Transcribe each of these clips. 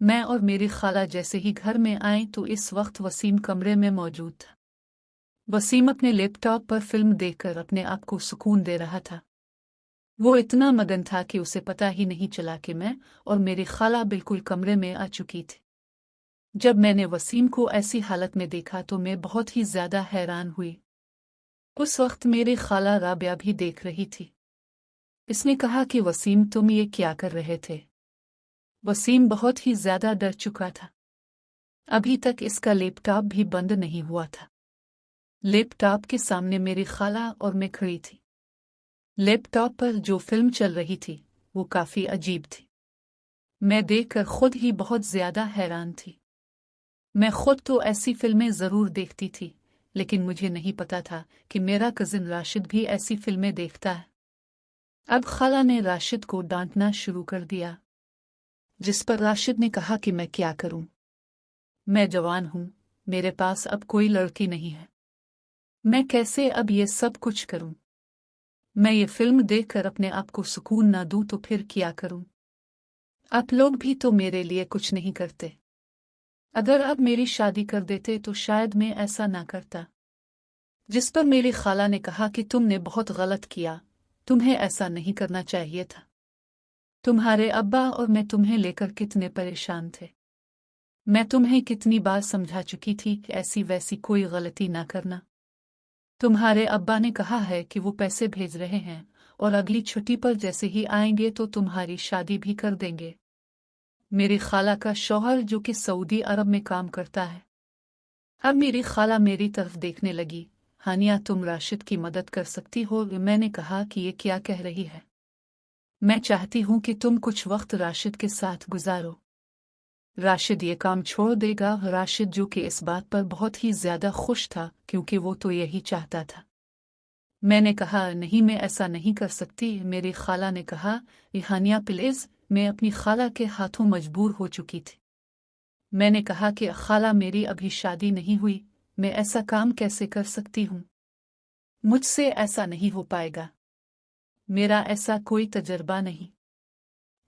मैं और मेरी खाला जैसे ही घर में आए तो इस वक्त वसीम कमरे में मौजूद था। वसीम अपने लैपटॉप पर फिल्म देखकर अपने आप को सुकून दे रहा था। वो इतना मगन था कि उसे पता ही नहीं चला कि मैं और मेरी खाला बिल्कुल कमरे में आ चुकी थी। जब मैंने वसीम को ऐसी हालत में देखा तो मैं बहुत ही ज्यादा हैरान हुई। उस वक्त मेरी खाला राबिया भी देख रही थी। इसने कहा कि वसीम तुम ये क्या कर रहे थे? वसीम बहुत ही ज्यादा डर चुका था। अभी तक इसका लैपटॉप भी बंद नहीं हुआ था। लैपटॉप के सामने मेरी खाला और मैं खड़ी थी। लैपटॉप पर जो फिल्म चल रही थी वो काफी अजीब थी। मैं देखकर खुद ही बहुत ज्यादा हैरान थी। मैं खुद तो ऐसी फिल्में जरूर देखती थी, लेकिन मुझे नहीं पता था कि मेरा कजिन राशिद भी ऐसी फिल्में देखता है। अब खाला ने राशिद को डांटना शुरू कर दिया, जिस पर राशिद ने कहा कि मैं क्या करूं? मैं जवान हूं, मेरे पास अब कोई लड़की नहीं है। मैं कैसे अब ये सब कुछ करूं? मैं ये फिल्म देखकर अपने आप को सुकून ना दूं तो फिर क्या करूं? आप लोग भी तो मेरे लिए कुछ नहीं करते। अगर अब मेरी शादी कर देते तो शायद मैं ऐसा ना करता। जिस पर मेरी खाला ने कहा कि तुमने बहुत गलत किया, तुम्हें ऐसा नहीं करना चाहिए था। तुम्हारे अब्बा और मैं तुम्हें लेकर कितने परेशान थे। मैं तुम्हें कितनी बार समझा चुकी थी कि ऐसी वैसी कोई गलती ना करना। तुम्हारे अब्बा ने कहा है कि वो पैसे भेज रहे हैं और अगली छुट्टी पर जैसे ही आएंगे तो तुम्हारी शादी भी कर देंगे। मेरी खाला का शौहर जो कि सऊदी अरब में काम करता है। अब मेरी खाला मेरी तरफ देखने लगी। हानिया तुम राशिद की मदद कर सकती हो? मैंने कहा कि ये क्या कह रही है? मैं चाहती हूं कि तुम कुछ वक्त राशिद के साथ गुजारो। राशिद ये काम छोड़ देगा। राशिद जो कि इस बात पर बहुत ही ज्यादा खुश था क्योंकि वो तो यही चाहता था। मैंने कहा नहीं, मैं ऐसा नहीं कर सकती। मेरी खाला ने कहा हानिया प्लीज। मैं अपनी खाला के हाथों मजबूर हो चुकी थी। मैंने कहा कि खाला मेरी अभी शादी नहीं हुई, मैं ऐसा काम कैसे कर सकती हूँ? मुझसे ऐसा नहीं हो पाएगा। मेरा ऐसा कोई तजर्बा नहीं।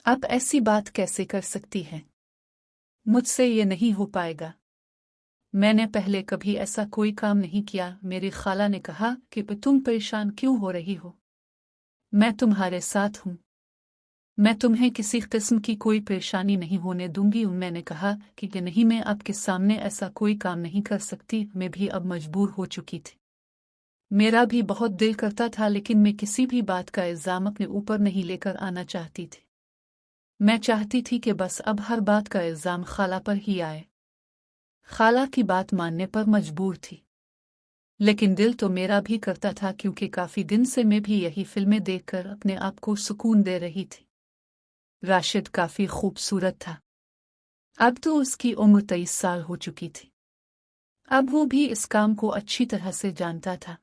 आप ऐसी बात कैसे कर सकती हैं? मुझसे ये नहीं हो पाएगा। मैंने पहले कभी ऐसा कोई काम नहीं किया। मेरी खाला ने कहा कि तुम परेशान क्यों हो रही हो? मैं तुम्हारे साथ हूँ। मैं तुम्हें किसी किस्म की कोई परेशानी नहीं होने दूंगी। मैंने कहा कि नहीं, मैं आपके सामने ऐसा कोई काम नहीं कर सकती। मैं भी अब मजबूर हो चुकी थी। मेरा भी बहुत दिल करता था, लेकिन मैं किसी भी बात का इल्जाम अपने ऊपर नहीं लेकर आना चाहती थी। मैं चाहती थी कि बस अब हर बात का इल्जाम खाला पर ही आए। खाला की बात मानने पर मजबूर थी, लेकिन दिल तो मेरा भी करता था क्योंकि काफी दिन से मैं भी यही फिल्में देखकर अपने आप को सुकून दे रही थी। राशिद काफी खूबसूरत था। अब तो उसकी उम्र 23 साल हो चुकी थी। अब वो भी इस काम को अच्छी तरह से जानता था,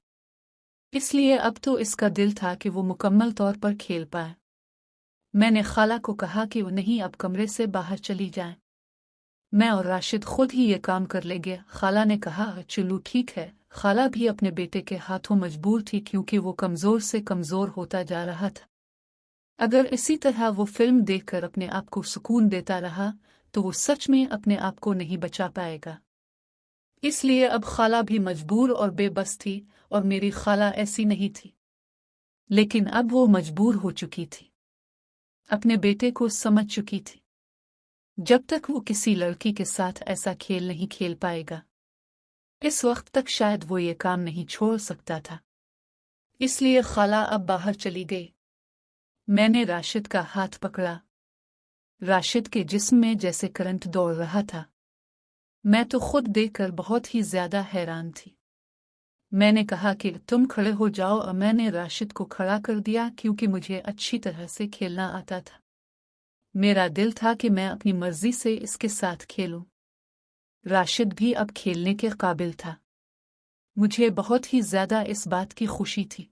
इसलिए अब तो इसका दिल था कि वो मुकम्मल तौर पर खेल पाए। मैंने खाला को कहा कि वो नहीं, अब कमरे से बाहर चली जाए। मैं और राशिद खुद ही ये काम कर लेंगे। खाला ने कहा चलो ठीक है। खाला भी अपने बेटे के हाथों मजबूर थी क्योंकि वो कमजोर से कमजोर होता जा रहा था। अगर इसी तरह वो फिल्म देखकर अपने आप को सुकून देता रहा तो वो सच में अपने आप को नहीं बचा पाएगा। इसलिए अब खाला भी मजबूर और बेबस थी, और मेरी खाला ऐसी नहीं थी। लेकिन अब वो मजबूर हो चुकी थी, अपने बेटे को समझ चुकी थी। जब तक वो किसी लड़की के साथ ऐसा खेल नहीं खेल पाएगा, इस वक्त तक शायद वो ये काम नहीं छोड़ सकता था। इसलिए खाला अब बाहर चली गई। मैंने राशिद का हाथ पकड़ा। राशिद के जिस्म में जैसे करंट दौड़ रहा था। मैं तो खुद देखकर बहुत ही ज्यादा हैरान थी। मैंने कहा कि तुम खड़े हो जाओ, और मैंने राशिद को खड़ा कर दिया क्योंकि मुझे अच्छी तरह से खेलना आता था। मेरा दिल था कि मैं अपनी मर्जी से इसके साथ खेलूं। राशिद भी अब खेलने के काबिल था। मुझे बहुत ही ज्यादा इस बात की खुशी थी।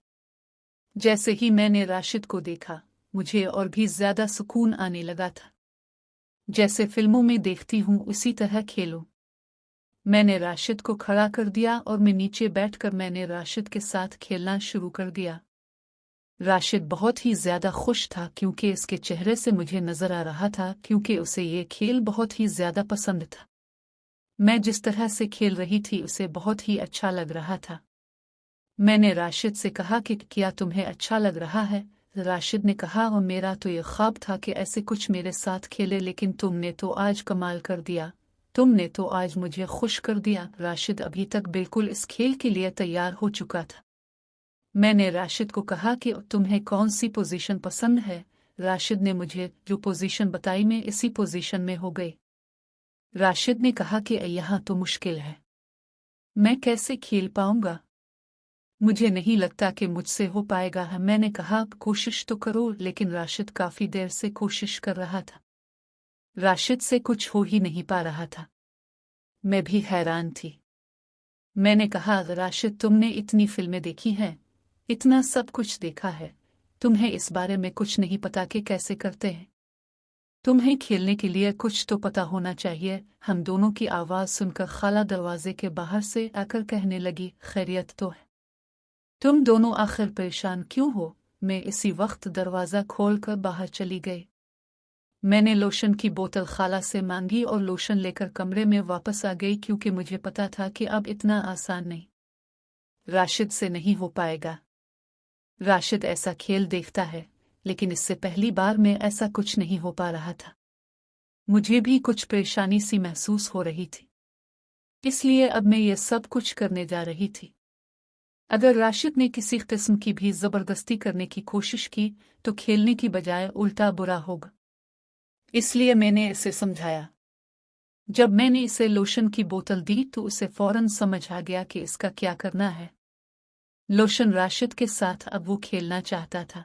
जैसे ही मैंने राशिद को देखा, मुझे और भी ज्यादा सुकून आने लगा था। जैसे फिल्मों में देखती हूँ उसी तरह खेलो। मैंने राशिद को खड़ा कर दिया और मैं नीचे बैठकर मैंने राशिद के साथ खेलना शुरू कर दिया। राशिद बहुत ही ज्यादा खुश था क्योंकि इसके चेहरे से मुझे नजर आ रहा था क्योंकि उसे ये खेल बहुत ही ज्यादा पसंद था। मैं जिस तरह से खेल रही थी उसे बहुत ही अच्छा लग रहा था। मैंने राशिद से कहा कि क्या तुम्हें अच्छा लग रहा है? राशिद ने कहा और मेरा तो ये ख्वाब था कि ऐसे कुछ मेरे साथ खेले, लेकिन तुमने तो आज कमाल कर दिया, तुमने तो आज मुझे खुश कर दिया। राशिद अभी तक बिल्कुल इस खेल के लिए तैयार हो चुका था। मैंने राशिद को कहा कि तुम्हें कौन सी पोजीशन पसंद है? राशिद ने मुझे जो पोजीशन बताई मैं इसी पोजीशन में हो गई। राशिद ने कहा कि यहाँ तो मुश्किल है, मैं कैसे खेल पाऊंगा, मुझे नहीं लगता कि मुझसे हो पाएगा। मैंने कहा कोशिश तो करो, लेकिन राशिद काफी देर से कोशिश कर रहा था। राशिद से कुछ हो ही नहीं पा रहा था। मैं भी हैरान थी। मैंने कहा राशिद तुमने इतनी फिल्में देखी हैं, इतना सब कुछ देखा है, तुम्हें इस बारे में कुछ नहीं पता कि कैसे करते हैं? तुम्हें खेलने के लिए कुछ तो पता होना चाहिए। हम दोनों की आवाज सुनकर खाला दरवाजे के बाहर से आकर कहने लगी खैरियत तो है? तुम दोनों आखिर परेशान क्यों हो? मैं इसी वक्त दरवाज़ा खोलकर बाहर चली गई। मैंने लोशन की बोतल खाला से मांगी और लोशन लेकर कमरे में वापस आ गई क्योंकि मुझे पता था कि अब इतना आसान नहीं, राशिद से नहीं हो पाएगा। राशिद ऐसा खेल देखता है, लेकिन इससे पहली बार में ऐसा कुछ नहीं हो पा रहा था। मुझे भी कुछ परेशानी सी महसूस हो रही थी, इसलिए अब मैं ये सब कुछ करने जा रही थी। अगर राशिद ने किसी किस्म की भी जबरदस्ती करने की कोशिश की तो खेलने की बजाय उल्टा बुरा होगा, इसलिए मैंने इसे समझाया। जब मैंने इसे लोशन की बोतल दी तो उसे फौरन समझ आ गया कि इसका क्या करना है। लोशन राशिद के साथ अब वो खेलना चाहता था,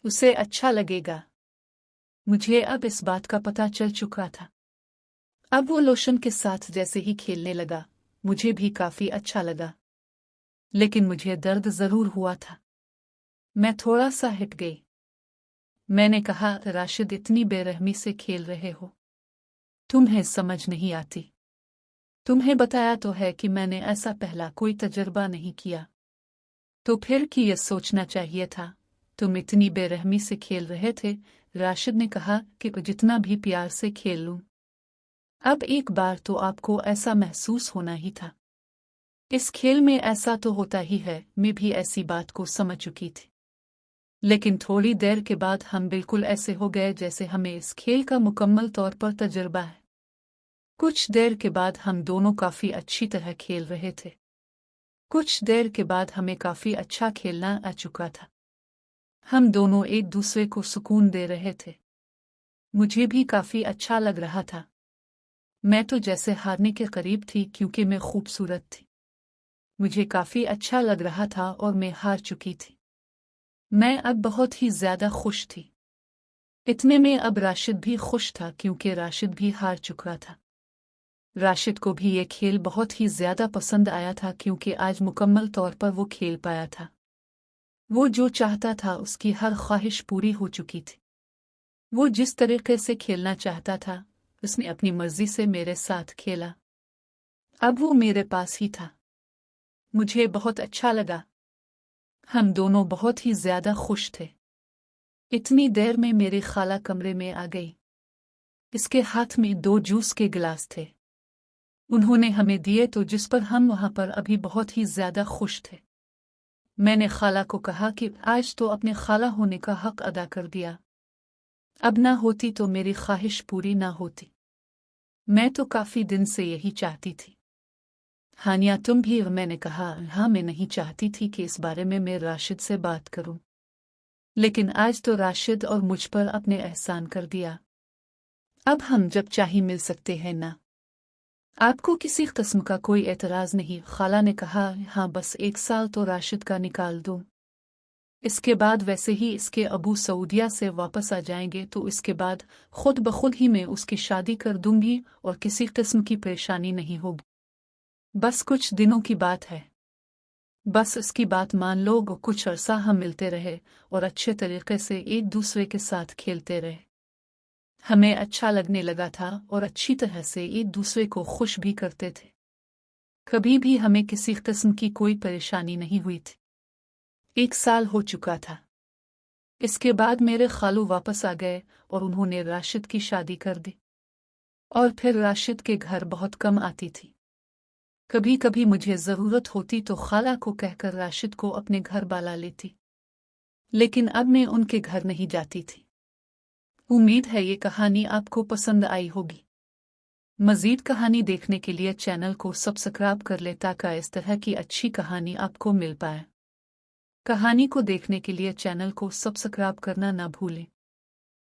उसे अच्छा लगेगा। मुझे अब इस बात का पता चल चुका था। अब वो लोशन के साथ जैसे ही खेलने लगा, मुझे भी काफी अच्छा लगा, लेकिन मुझे दर्द जरूर हुआ था। मैं थोड़ा सा हिट गई। मैंने कहा राशिद इतनी बेरहमी से खेल रहे हो, तुम्हें समझ नहीं आती? तुम्हें बताया तो है कि मैंने ऐसा पहला कोई तजुर्बा नहीं किया, तो फिर कि यह सोचना चाहिए था तुम इतनी बेरहमी से खेल रहे थे। राशिद ने कहा कि जितना भी प्यार से खेल लूं, अब एक बार तो आपको ऐसा महसूस होना ही था। इस खेल में ऐसा तो होता ही है, मैं भी ऐसी बात को समझ चुकी थी, लेकिन थोड़ी देर के बाद हम बिल्कुल ऐसे हो गए जैसे हमें इस खेल का मुकम्मल तौर पर तजुर्बा है। कुछ देर के बाद हम दोनों काफी अच्छी तरह खेल रहे थे। कुछ देर के बाद हमें काफी अच्छा खेलना आ चुका था। हम दोनों एक दूसरे को सुकून दे रहे थे। मुझे भी काफी अच्छा लग रहा था। मैं तो जैसे हारने के करीब थी क्योंकि मैं खूबसूरत थी। मुझे काफी अच्छा लग रहा था और मैं हार चुकी थी। मैं अब बहुत ही ज्यादा खुश थी। इतने में अब राशिद भी खुश था क्योंकि राशिद भी हार चुका था। राशिद को भी ये खेल बहुत ही ज्यादा पसंद आया था क्योंकि आज मुकम्मल तौर पर वो खेल पाया था। वो जो चाहता था उसकी हर ख्वाहिश पूरी हो चुकी थी। वो जिस तरीके से खेलना चाहता था उसने अपनी मर्जी से मेरे साथ खेला। अब वो मेरे पास ही था। मुझे बहुत अच्छा लगा। हम दोनों बहुत ही ज्यादा खुश थे। इतनी देर में मेरी खाला कमरे में आ गई। इसके हाथ में 2 जूस के गिलास थे। उन्होंने हमें दिए तो जिस पर हम वहां पर अभी बहुत ही ज्यादा खुश थे। मैंने खाला को कहा कि आज तो अपने खाला होने का हक अदा कर दिया। अब ना होती तो मेरी ख्वाहिश पूरी ना होती। मैं तो काफी दिन से यही चाहती थी। हानिया तुम भी? मैंने कहा हाँ, मैं नहीं चाहती थी कि इस बारे में मैं राशिद से बात करूं, लेकिन आज तो राशिद और मुझ पर अपने एहसान कर दिया। अब हम जब चाहे मिल सकते हैं ना? आपको किसी किस्म का कोई एतराज नहीं? खाला ने कहा हाँ, बस 1 साल तो राशिद का निकाल दो। इसके बाद वैसे ही इसके अबू सऊदिया से वापस आ जाएंगे तो इसके बाद खुद ब खुद ही मैं उसकी शादी कर दूंगी और किसी किस्म की परेशानी नहीं होगी। बस कुछ दिनों की बात है। बस इसकी बात मान लो। कुछ अरसा हम मिलते रहे और अच्छे तरीके से एक दूसरे के साथ खेलते रहे। हमें अच्छा लगने लगा था और अच्छी तरह से एक दूसरे को खुश भी करते थे। कभी भी हमें किसी किस्म की कोई परेशानी नहीं हुई थी। 1 साल हो चुका था। इसके बाद मेरे खालू वापस आ गए और उन्होंने राशिद की शादी कर दी। और फिर राशिद के घर बहुत कम आती थी। कभी कभी मुझे ज़रूरत होती तो खाला को कहकर राशिद को अपने घर बुला लेती, लेकिन अब मैं उनके घर नहीं जाती थी। उम्मीद है ये कहानी आपको पसंद आई होगी। मज़ीद कहानी देखने के लिए चैनल को सब्सक्राइब कर ले ताकि इस तरह की अच्छी कहानी आपको मिल पाए। कहानी को देखने के लिए चैनल को सब्सक्राइब करना ना भूलें।